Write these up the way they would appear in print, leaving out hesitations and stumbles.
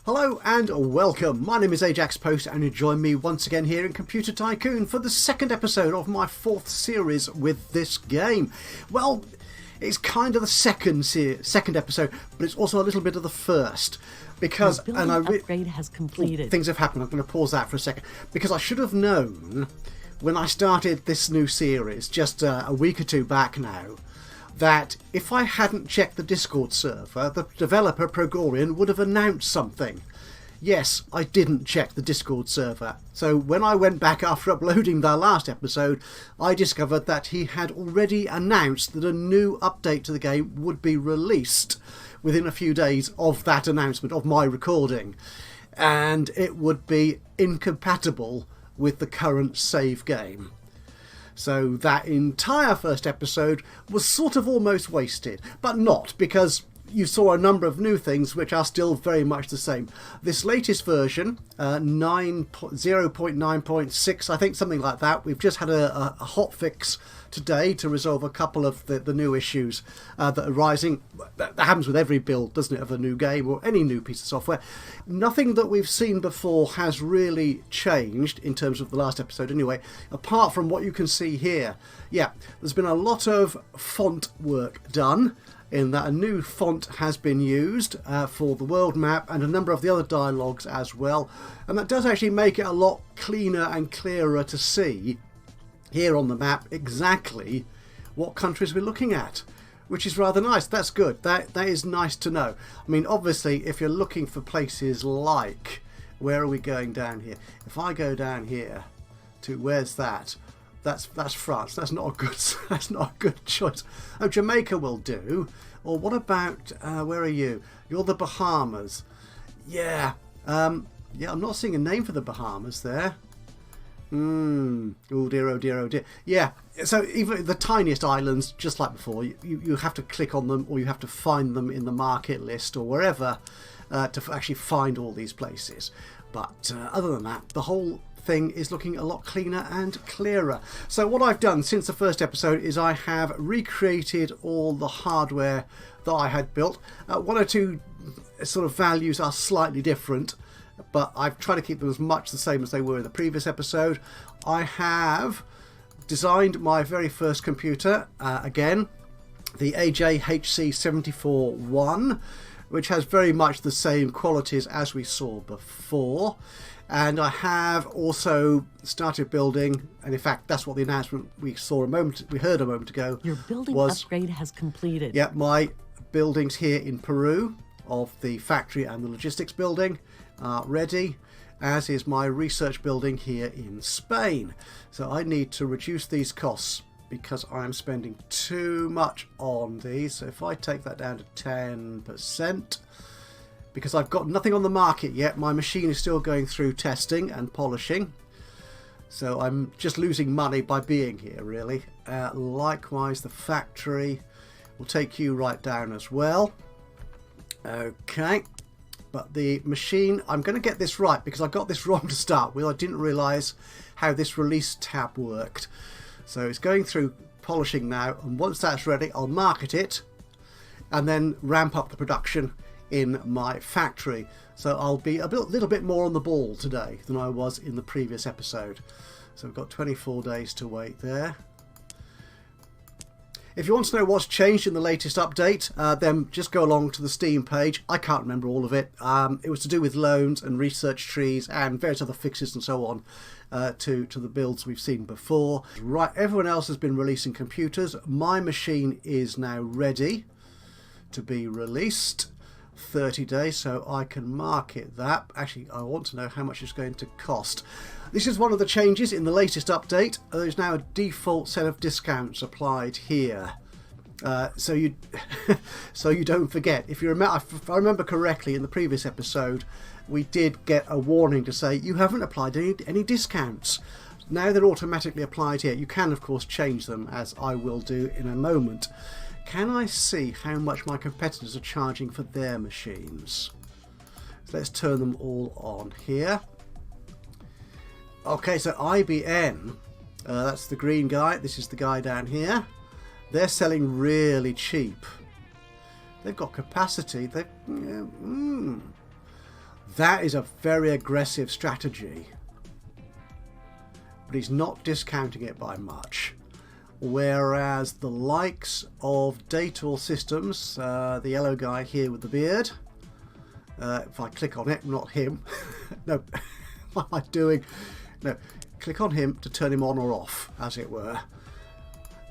Hello and welcome. My name is Ajaxpost and you join me once again here in Computer Tycoon for the second episode of my fourth series with this game. Well, it's kind of the second episode, but it's also a little bit of the first. Because upgrade has completed. Things have happened. I'm going to pause that for a second. Because I should have known when I started this new series just a week or two back now, that if I hadn't checked the Discord server, the developer Progorian would have announced something. Yes, I didn't check the Discord server. So when I went back after uploading the last episode, I discovered that he had already announced that a new update to the game would be released within a few days of that announcement, of my recording. And it would be incompatible with the current save game. So that entire first episode was sort of almost wasted, but not, because you saw a number of new things which are still very much the same. This latest version, 0.9.6, I think, something like that, we've just had a hot fix today to resolve a couple of the new issues that are rising. That happens with every build, doesn't it, of a new game or any new piece of software. Nothing that we've seen before has really changed in terms of the last episode anyway, apart from what you can see here. Yeah, there's been a lot of font work done, in that a new font has been used for the world map and a number of the other dialogues as well. And that does actually make it a lot cleaner and clearer to see here on the map exactly what countries we're looking at, which is rather nice. That's good. That is nice to know. I mean, obviously, if you're looking for places like, where are we going down here? If I go down here to, where's that? That's France. That's not a good choice. Oh, Jamaica will do. Or what about where are you? You're the Bahamas. Yeah. Yeah. I'm not seeing a name for the Bahamas there. Oh dear. Oh dear. Oh dear. Yeah. So even the tiniest islands, just like before, you have to click on them, or you have to find them in the market list or wherever to actually find all these places. But other than that, the whole thing is looking a lot cleaner and clearer. So what I've done since the first episode is I have recreated all the hardware that I had built. One or two sort of values are slightly different, but I've tried to keep them as much the same as they were in the previous episode. I have designed my very first computer, again, the AJHC74-1, which has very much the same qualities as we saw before. And I have also started building, and in fact that's what the announcement we heard a moment ago. Your building upgrade has completed. Yeah, my buildings here in Peru of the factory and the logistics building are ready, as is my research building here in Spain. So I need to reduce these costs because I'm spending too much on these. So if I take that down to 10%, because I've got nothing on the market yet, my machine is still going through testing and polishing, so I'm just losing money by being here, really. Likewise, the factory will take you right down as well. Okay, but the machine, I'm going to get this right because I got this wrong to start with. I didn't realise how this release tab worked. So it's going through polishing now, and once that's ready, I'll market it and then ramp up the production in my factory. So I'll be a little bit more on the ball today than I was in the previous episode. So we've got 24 days to wait there. If you want to know what's changed in the latest update, then just go along to the Steam page. I can't remember all of it. It was to do with loans and research trees and various other fixes and so on to the builds we've seen before. Right, everyone else has been releasing computers. My machine is now ready to be released. 30 days, so I can market that. Actually, I want to know how much it's going to cost. This is one of the changes in the latest update. There's now a default set of discounts applied here, so you so you don't forget. If I remember correctly, in the previous episode we did get a warning to say you haven't applied any discounts. Now they're automatically applied here. You can of course change them, as I will do in a moment. Can I see how much my competitors are charging for their machines? So let's turn them all on here. Okay, so IBM, that's the green guy. This is the guy down here. They're selling really cheap. They've got capacity. That is a very aggressive strategy. But he's not discounting it by much. Whereas the likes of Dator Systems, the yellow guy here with the beard, if I click on it, not him, no, what am I doing? No, click on him to turn him on or off, as it were.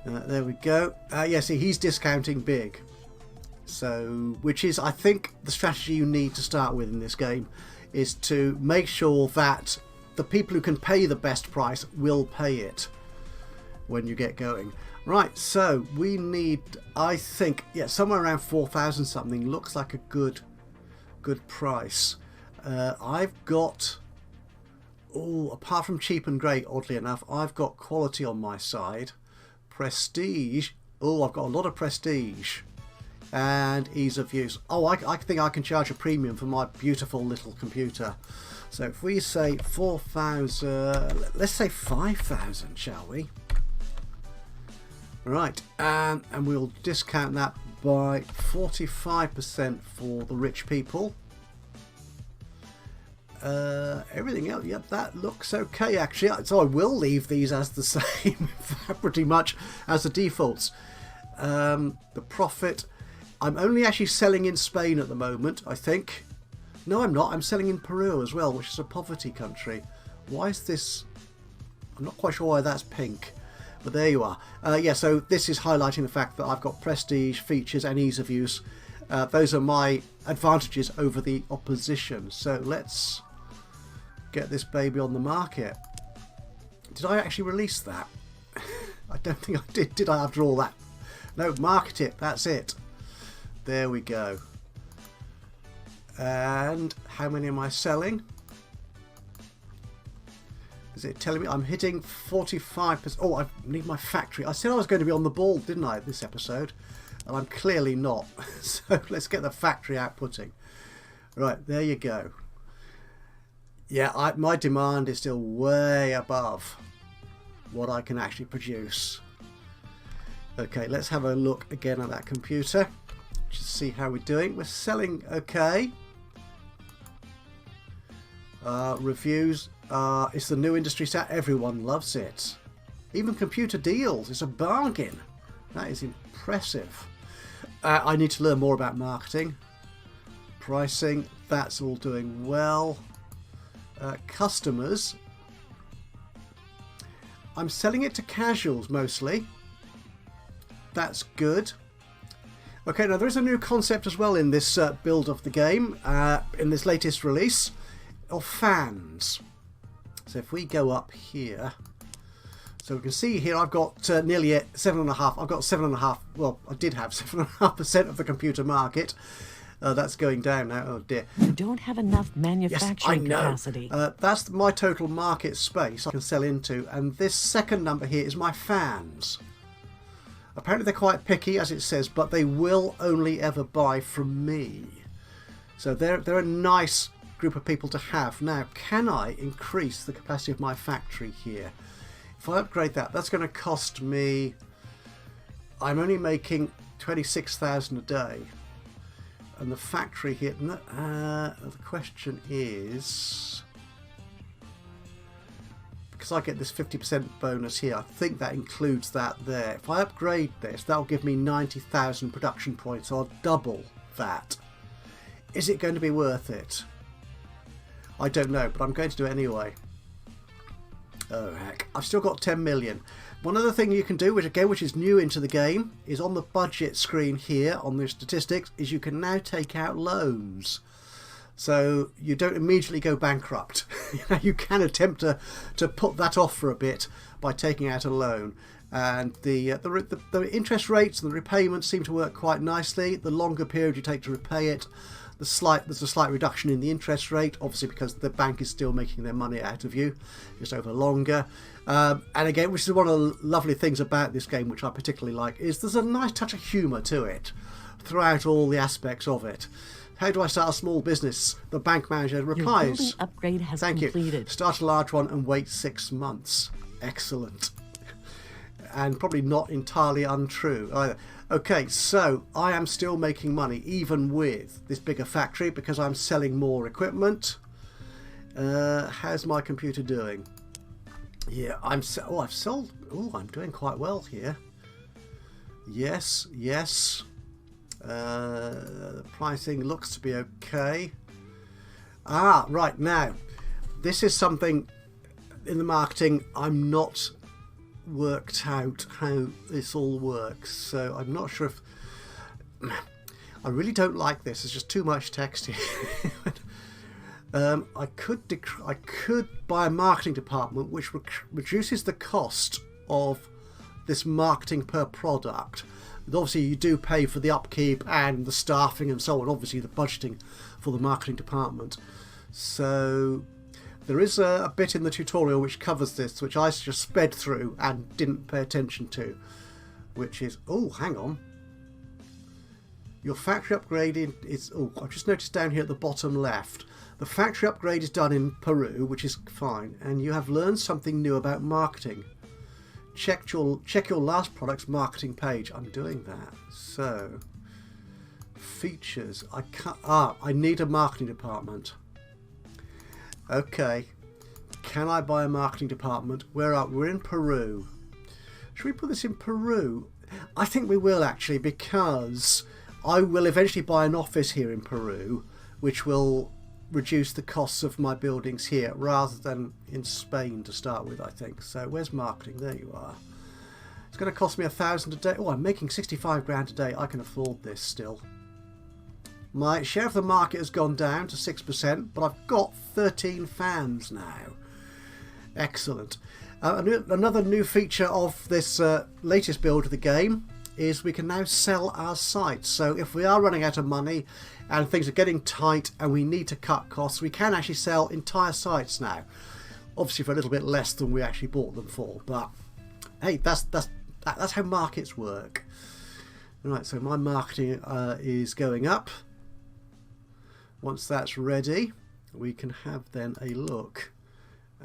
There we go. Yeah, see, he's discounting big. So, which is, I think, the strategy you need to start with in this game, is to make sure that the people who can pay the best price will pay it when you get going. Right, so we need, I think, yeah, somewhere around 4,000 something looks like a good price. I've got, apart from cheap and great, oddly enough, I've got quality on my side. Prestige, I've got a lot of prestige. And ease of use. I think I can charge a premium for my beautiful little computer. So if we say 4,000, let's say 5,000, shall we? Right, and we'll discount that by 45% for the rich people. Everything else, yep, that looks okay actually. So I will leave these as the same, pretty much as the defaults. The profit. I'm only actually selling in Spain at the moment, I think. No, I'm not. I'm selling in Peru as well, which is a poverty country. Why is this? I'm not quite sure why that's pink. But there you are. Yeah, so this is highlighting the fact that I've got prestige, features and ease of use. Those are my advantages over the opposition. So let's get this baby on the market. Did I actually release that? I don't think I did. Did I, after all that? No, market it. That's it. There we go. And how many am I selling? Is it telling me I'm hitting 45%? Oh, I need my factory. I said I was going to be on the ball, didn't I, this episode? And I'm clearly not. So let's get the factory outputting. Right, there you go. Yeah, my demand is still way above what I can actually produce. Okay, let's have a look again at that computer. Just see how we're doing. We're selling okay. Reviews. It's the new industry stat. Everyone loves it. Even computer deals. It's a bargain. That is impressive. I need to learn more about marketing. Pricing. That's all doing well. Customers. I'm selling it to casuals mostly. That's good. Okay, now there is a new concept as well in this build of the game, in this latest release, of fans. So if we go up here, so we can see here I've got nearly 7.5. I've got 7.5. Well, I did have 7.5% of the computer market. That's going down now. Oh dear. You don't have enough manufacturing capacity. That's my total market space I can sell into, and this second number here is my fans. Apparently they're quite picky, as it says, but they will only ever buy from me. So they're a nice group of people to have. Now, can I increase the capacity of my factory here? If I upgrade that, that's going to cost me... I'm only making 26,000 a day. And the factory here... the question is... because I get this 50% bonus here, I think that includes that there. If I upgrade this, that'll give me 90,000 production points. So I'll double that. Is it going to be worth it? I don't know, but I'm going to do it anyway. Oh heck, I've still got 10 million. One other thing you can do, which is new into the game, is on the budget screen here on the statistics, is you can now take out loans. So you don't immediately go bankrupt. You can attempt to put that off for a bit by taking out a loan. And the interest rates and the repayments seem to work quite nicely. The longer period you take to repay it, there's a slight reduction in the interest rate, obviously because the bank is still making their money out of you, just over longer. And again, which is one of the lovely things about this game, which I particularly like, is there's a nice touch of humour to it throughout all the aspects of it. How do I start a small business? The bank manager replies, your building upgrade has Thank completed. You. Start a large one and wait 6 months. Excellent. And probably not entirely untrue either. Okay, so I am still making money even with this bigger factory because I'm selling more equipment. How's my computer doing? Yeah, I've sold. Oh, I'm doing quite well here. Yes. The pricing looks to be okay. Right now, this is something in the marketing I'm not worked out how this all works, so I'm not sure if I really don't like this. There's just too much text here. I could buy a marketing department which reduces the cost of this marketing per product. But obviously you do pay for the upkeep and the staffing and so on, obviously the budgeting for the marketing department. So there is a bit in the tutorial which covers this, which I just sped through and didn't pay attention to, which is, oh, hang on. Your factory upgrading is, oh, I've just noticed down here at the bottom left, the factory upgrade is done in Peru, which is fine, and you have learned something new about marketing. Check your last product's marketing page. I'm doing that. So, features. I need a marketing department. Okay, can I buy a marketing department? We're in Peru. Should we put this in Peru? I think we will actually, because I will eventually buy an office here in Peru, which will reduce the costs of my buildings here rather than in Spain to start with, I think. So where's marketing? There you are. It's going to cost me $1,000 a day. Oh, I'm making 65 grand a day. I can afford this still. My share of the market has gone down to 6%, but I've got 13 fans now. Excellent. Another new feature of this latest build of the game is we can now sell our sites. So if we are running out of money and things are getting tight and we need to cut costs, we can actually sell entire sites now. Obviously for a little bit less than we actually bought them for, but hey, that's how markets work. Right, so my marketing is going up. Once that's ready, we can have then a look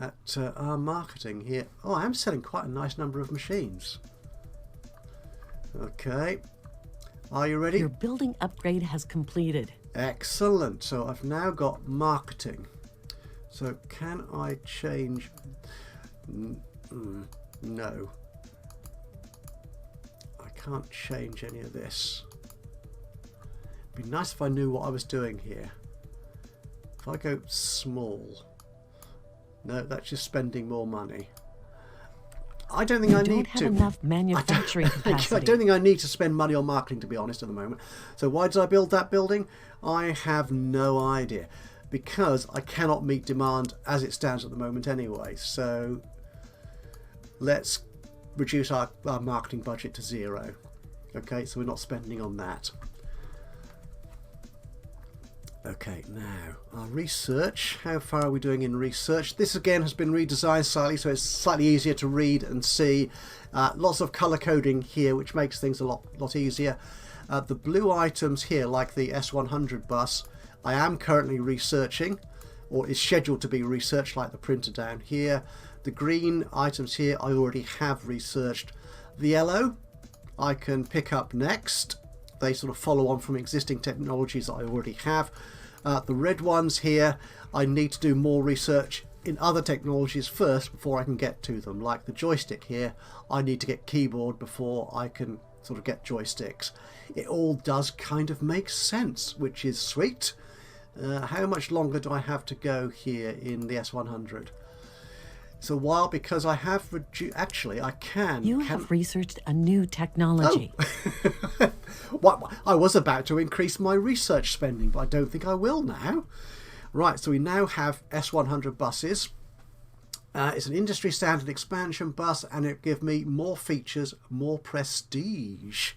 at our marketing here. Oh, I am selling quite a nice number of machines. Okay, are you ready? Your building upgrade has completed. Excellent. So I've now got marketing. So can I change? No. I can't change any of this. It'd be nice if I knew what I was doing here. If I go small. No, that's just spending more money. I don't think I need to. You don't have enough manufacturing capacity. I don't think I need to spend money on marketing, to be honest, at the moment. So why did I build that building? I have no idea. Because I cannot meet demand as it stands at the moment anyway. So let's reduce our marketing budget to 0. Okay, so we're not spending on that. Okay, now our research. How far are we doing in research? This again has been redesigned slightly, so it's slightly easier to read and see. Lots of color coding here, which makes things a lot easier. The blue items here, like the S100 bus, I am currently researching, or is scheduled to be researched, like the printer down here. The green items here I already have researched. The yellow I can pick up next. They sort of follow on from existing technologies that I already have. The red ones here, I need to do more research in other technologies first before I can get to them. Like the joystick here, I need to get keyboard before I can sort of get joysticks. It all does kind of make sense, which is sweet. How much longer do I have to go here in the S100? It's a while because I have actually I can. You have researched a new technology. Oh. What? I was about to increase my research spending, but I don't think I will now. Right, so we now have S100 buses. It's an industry standard expansion bus, and it gives me more features, more prestige.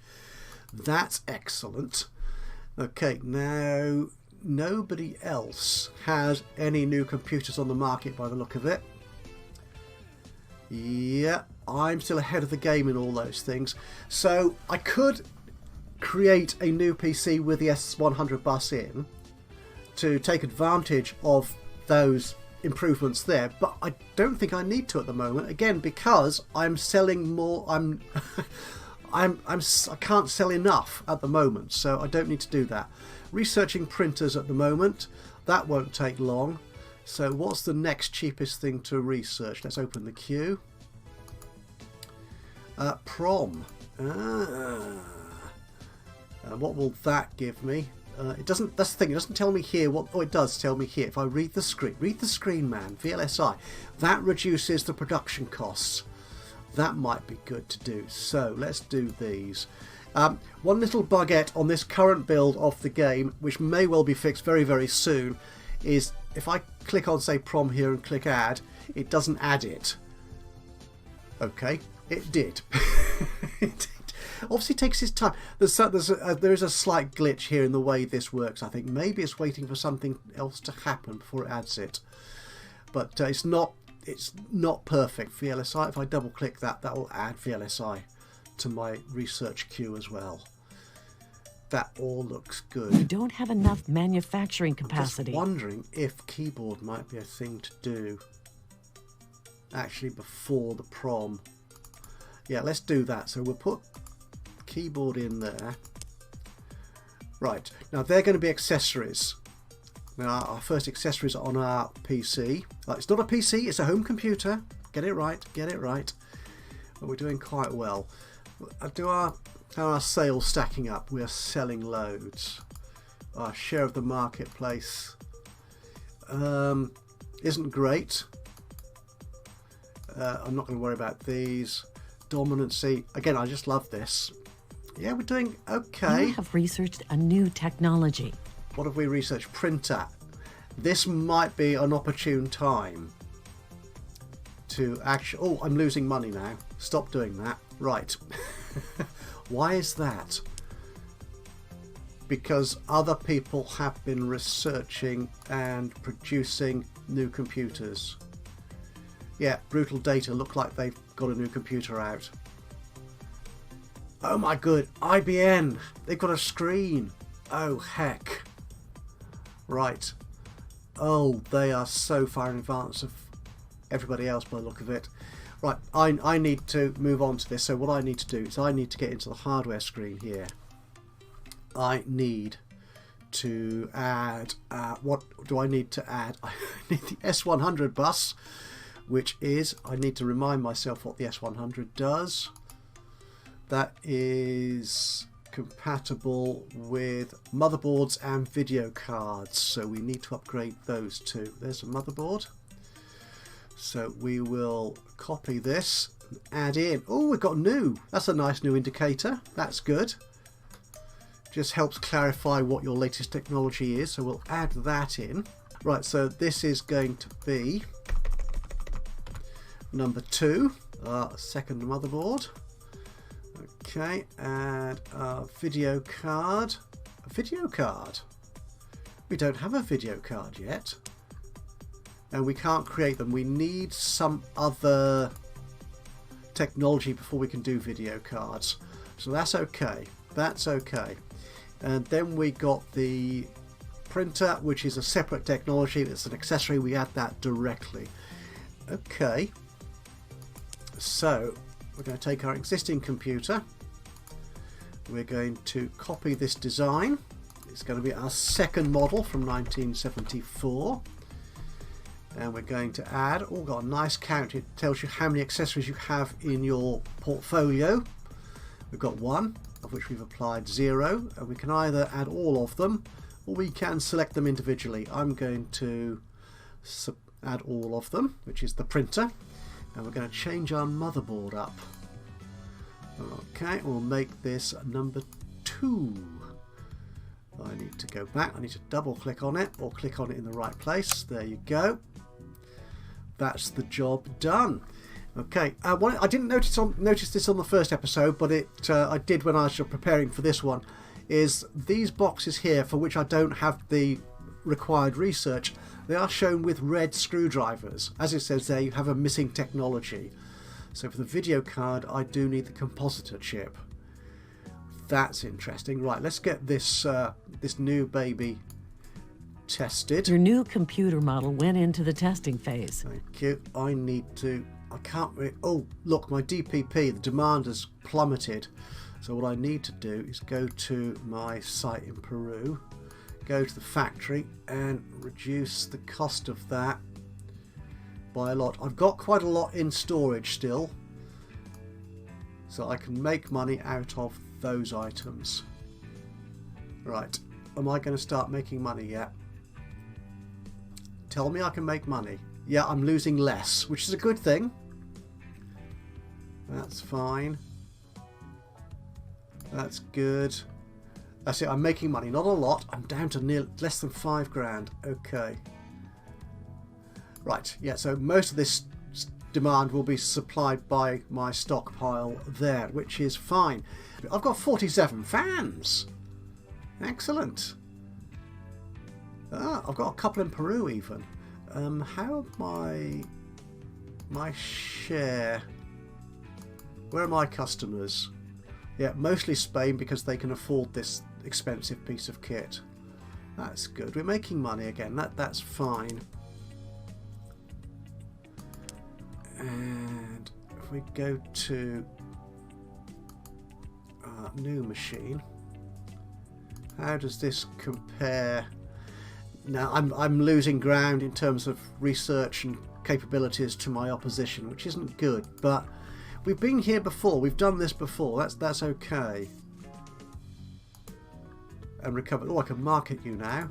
That's excellent. Okay, now nobody else has any new computers on the market by the look of it. Yeah, I'm still ahead of the game in all those things. So I could create a new PC with the S100 bus in to take advantage of those improvements there, but I don't think I need to at the moment, again because I'm selling more. I can't sell enough at the moment, so I don't need to do that. Researching printers at the moment. That won't take long. So what's the next cheapest thing to research? Let's open the queue. Prom. What will that give me? It doesn't. That's the thing. It doesn't tell me here what. Oh, it does tell me here. If I read the screen, man. VLSI. That reduces the production costs. That might be good to do. So let's do these. One little bugette on this current build of the game, which may well be fixed very, very soon, is if I click on, say, Prom here and click Add, it doesn't add it. Okay, it did. It did. Obviously takes its time. There is a slight glitch here in the way this works. I think maybe it's waiting for something else to happen before it adds it. But it's not perfect. VLSI, if I double click that, that will add VLSI to my research queue as well. That all looks good. You don't have enough manufacturing capacity. Just wondering if keyboard might be a thing to do actually before the Prom. Yeah, let's do that. So we'll put keyboard in there. Right, now they're going to be accessories. Now our first accessories on our PC. It's not a PC, it's a home computer. Get it right, get it right. But we're doing quite well. How are our sales stacking up? We are selling loads. Our share of the marketplace isn't great. I'm not going to worry about these. Dominancy. Again, I just love this. Yeah, we're doing okay. You have researched a new technology. What have we researched? Printer. This might be an opportune time to actually... Oh, I'm losing money now. Stop doing that. Right. Why is that? Because other people have been researching and producing new computers. Yeah, Brutal Data look like they've got a new computer out. Oh my good, IBM, they've got a screen. Oh heck. Right. Oh, they are so far in advance of everybody else by the look of it. Right, I need to move on to this. So what I need to do is I need to get into the hardware screen here. I need to add, what do I need to add? I need the S100 bus, which is, I need to remind myself what the S100 does. That is compatible with motherboards and video cards, so we need to upgrade those two. There's a motherboard. So we will copy this and add in. Oh, we've got new. That's a nice new indicator. That's good. Just helps clarify what your latest technology is. So we'll add that in. Right, so this is going to be number 2, second motherboard. Okay, and a video card. A video card? We don't have a video card yet. And we can't create them. We need some other technology before we can do video cards. So that's okay. That's okay. And then we got the printer, which is a separate technology. It's an accessory. We add that directly. Okay. So we're going to take our existing computer. We're going to copy this design. It's going to be our second model from 1974. And we're going to add, oh, got a nice count. It tells you how many accessories you have in your portfolio. We've got 1, of which we've applied 0. And we can either add all of them, or we can select them individually. I'm going to add all of them, which is the printer. And we're going to change our motherboard up. Okay, we'll make this number 2. I need to go back. I need to double click on it, or click on it in the right place. There you go. That's the job done. Okay, I didn't notice this on the first episode, but I did when I was preparing for this one. Is these boxes here, for which I don't have the required research, they are shown with red screwdrivers. As it says there, you have a missing technology. So for the video card, I do need the compositor chip. That's interesting. Right, let's get this this new baby tested. Your new computer model went into the testing phase. Thank you. I can't really... Oh, look, my DPP, the demand has plummeted. So what I need to do is go to my site in Peru, go to the factory and reduce the cost of that by a lot. I've got quite a lot in storage still, so I can make money out of those items. Right, am I going to start making money yet? Tell me I can make money. Yeah, I'm losing less, which is a good thing. That's fine. That's good. That's it, I'm making money. Not a lot. I'm down to less than 5 grand. Okay. Right, yeah, so most of this demand will be supplied by my stockpile there, which is fine. I've got 47 fans. Excellent. I've got a couple in Peru even. How my share? Where are my customers? Yeah, mostly Spain because they can afford this expensive piece of kit. That's good. We're making money again. That's fine. And if we go to our new machine, how does this compare? Now I'm losing ground in terms of research and capabilities to my opposition, which isn't good, but we've been here before, we've done this before, that's okay. And recover. Oh, I can market you now.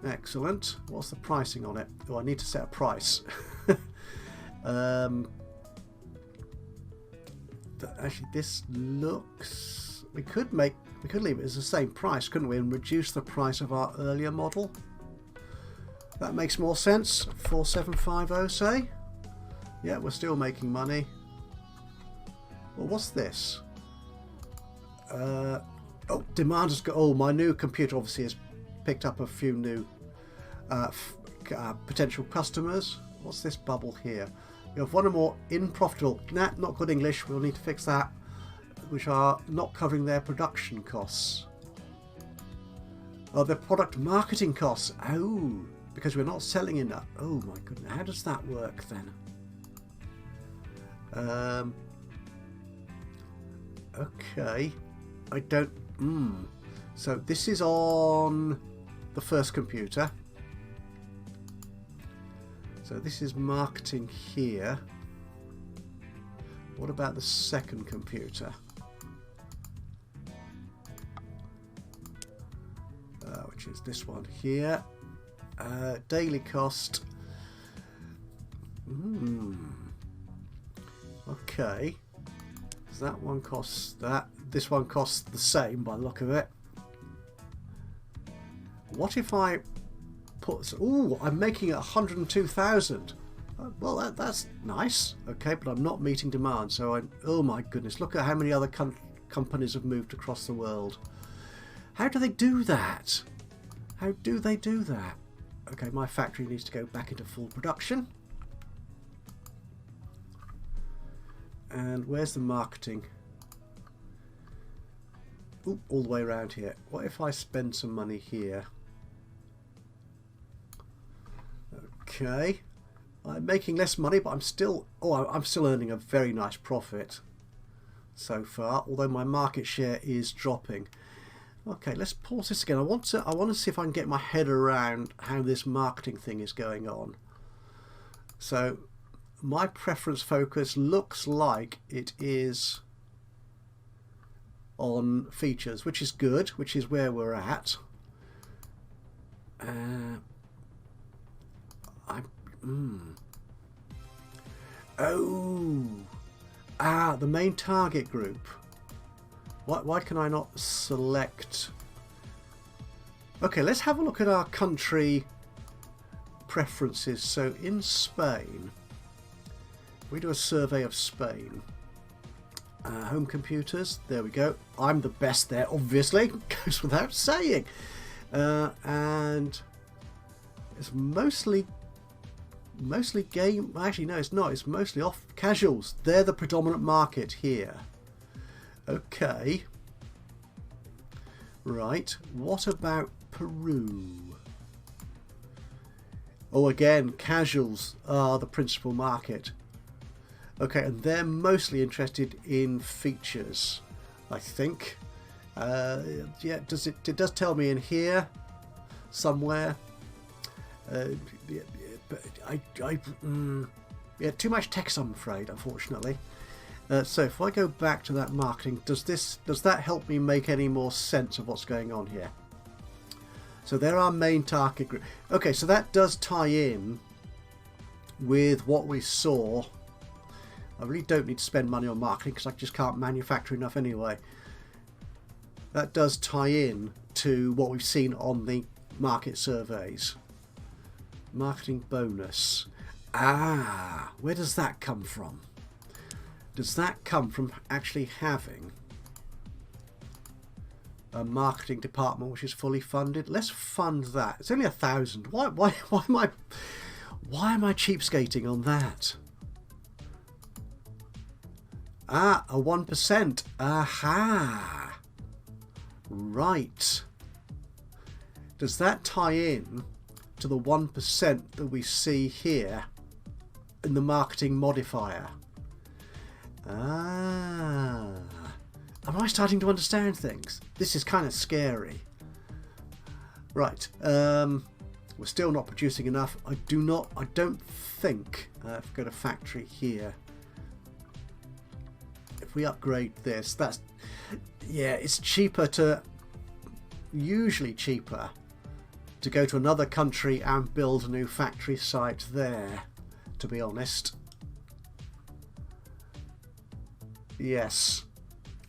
Excellent. What's the pricing on it? Oh, I need to set a price. Actually, this looks... We could leave it as the same price, couldn't we? And reduce the price of our earlier model. That makes more sense. 4750, say. Yeah, we're still making money. Well, what's this? Oh, demand has got... Oh, my new computer obviously has picked up a few new potential customers. What's this bubble here? We have one or more unprofitable... Nah, not good English. We'll need to fix that. Which are not covering their production costs. Oh, their product marketing costs. Oh, because we're not selling enough. Oh my goodness. How does that work then? Okay. I don't... So this is on the first computer. So this is marketing here. What about the second computer? Which is this one here. Daily cost. Okay. Does that one cost that? This one costs the same by the look of it. What if I put... Ooh, I'm making it 102,000. Well, that's nice. Okay, but I'm not meeting demand. So oh my goodness, look at how many other companies have moved across the world. How do they do that? How do they do that? Okay, my factory needs to go back into full production. And where's the marketing? Ooh, all the way around here. What if I spend some money here? Okay. I'm making less money, but I'm still earning a very nice profit so far, although my market share is dropping. Okay, let's pause this again. I want to see if I can get my head around how this marketing thing is going on. So my preference focus looks like it is on features, which is good, which is where we're at. The main target group. Why can I not select? Okay, let's have a look at our country preferences. So in Spain, we do a survey of Spain. Home computers, there we go. I'm the best there, obviously, goes without saying. And it's mostly game. Actually, no, it's not. It's mostly off casuals. They're the predominant market here. Okay. Right. What about Peru? Oh, again, casuals are the principal market. Okay, and they're mostly interested in features. I think. Yeah, it does tell me in here somewhere. Yeah, too much text, I'm afraid, unfortunately. So if I go back to that marketing, does that help me make any more sense of what's going on here? So there are main target group. Okay, so that does tie in with what we saw. I really don't need to spend money on marketing because I just can't manufacture enough anyway. That does tie in to what we've seen on the market surveys. Marketing bonus. Ah, where does that come from? Does that come from actually having a marketing department which is fully funded? Let's fund that. It's only 1,000. Why am I cheapskating on that? Ah, a 1%. Aha. Right. Does that tie in to the 1% that we see here in the marketing modifier? Ah. Am I starting to understand things? This is kind of scary. Right. We're still not producing enough. I don't think, if we go to factory here, if we upgrade this, it's usually cheaper to go to another country and build a new factory site there, to be honest. Yes,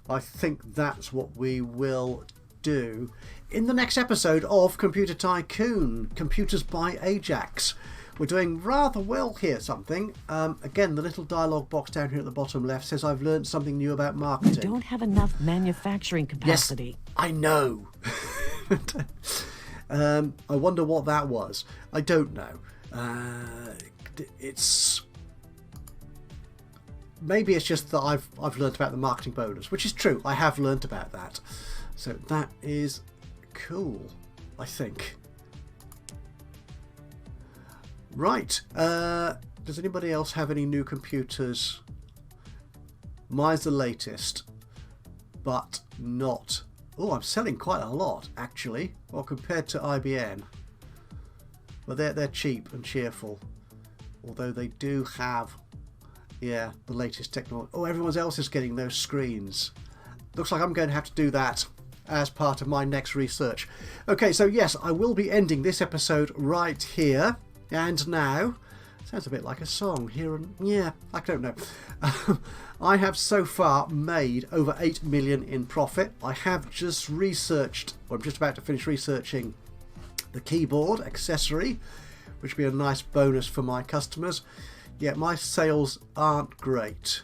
I think that's what we will do in the next episode of Computer Tycoon, Computers by Ajax. We're doing rather well here, something. Again, the little dialogue box down here at the bottom left says I've learned something new about marketing. You don't have enough manufacturing capacity. Yes, I know. I wonder what that was. I don't know. Maybe it's just that I've learnt about the marketing bonus, which is true. I have learnt about that. So that is cool, I think. Right. Does anybody else have any new computers? Mine's the latest, but not... Oh, I'm selling quite a lot, actually. Well, compared to IBM. But they're cheap and cheerful. Although they do have, the latest technology. Oh, everyone else is getting those screens. Looks like I'm going to have to do that as part of my next research. Okay, so yes, I will be ending this episode right here and now. Sounds a bit like a song here, and I don't know. I have so far made over 8 million in profit. I have just researched, or I'm just about to finish researching, the keyboard accessory, which would be a nice bonus for my customers. Yet my sales aren't great.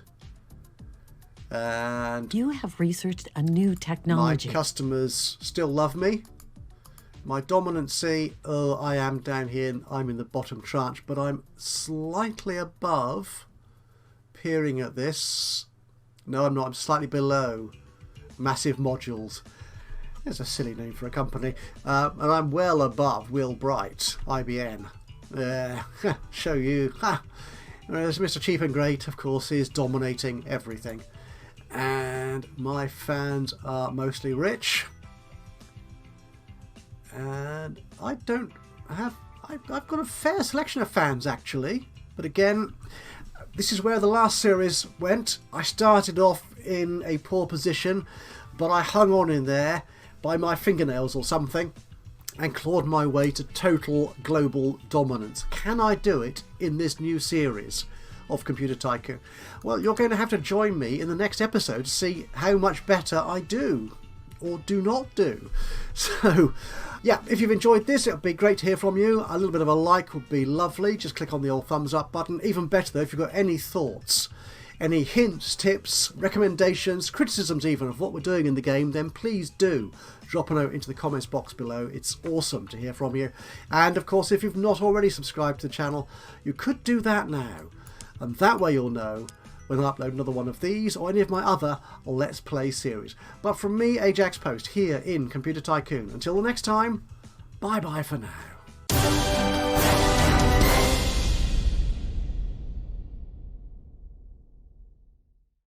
And you have researched a new technology. My customers still love me. My dominancy, I am down here, I'm in the bottom tranche, but I'm slightly above, peering at this. No, I'm not, I'm slightly below Massive Modules. There's a silly name for a company. And I'm well above Will Bright, IBM. Show you. Whereas Mr. Cheap and Great, of course, is dominating everything. And my fans are mostly rich. And I've got a fair selection of fans, actually. But again, this is where the last series went. I started off in a poor position, but I hung on in there by my fingernails or something and clawed my way to total global dominance. Can I do it in this new series of Computer Tycoon? Well, you're going to have to join me in the next episode to see how much better I do or do not do. So yeah, if you've enjoyed this, it would be great to hear from you. A little bit of a like would be lovely. Just click on the old thumbs up button. Even better though, if you've got any thoughts, any hints, tips, recommendations, criticisms even of what we're doing in the game, then please do drop a note into the comments box below. It's awesome to hear from you. And of course, if you've not already subscribed to the channel, you could do that now. And that way you'll know when I upload another one of these or any of my other Let's Play series. But from me, Ajaxpost, here in Computer Tycoon. Until the next time, bye-bye for now.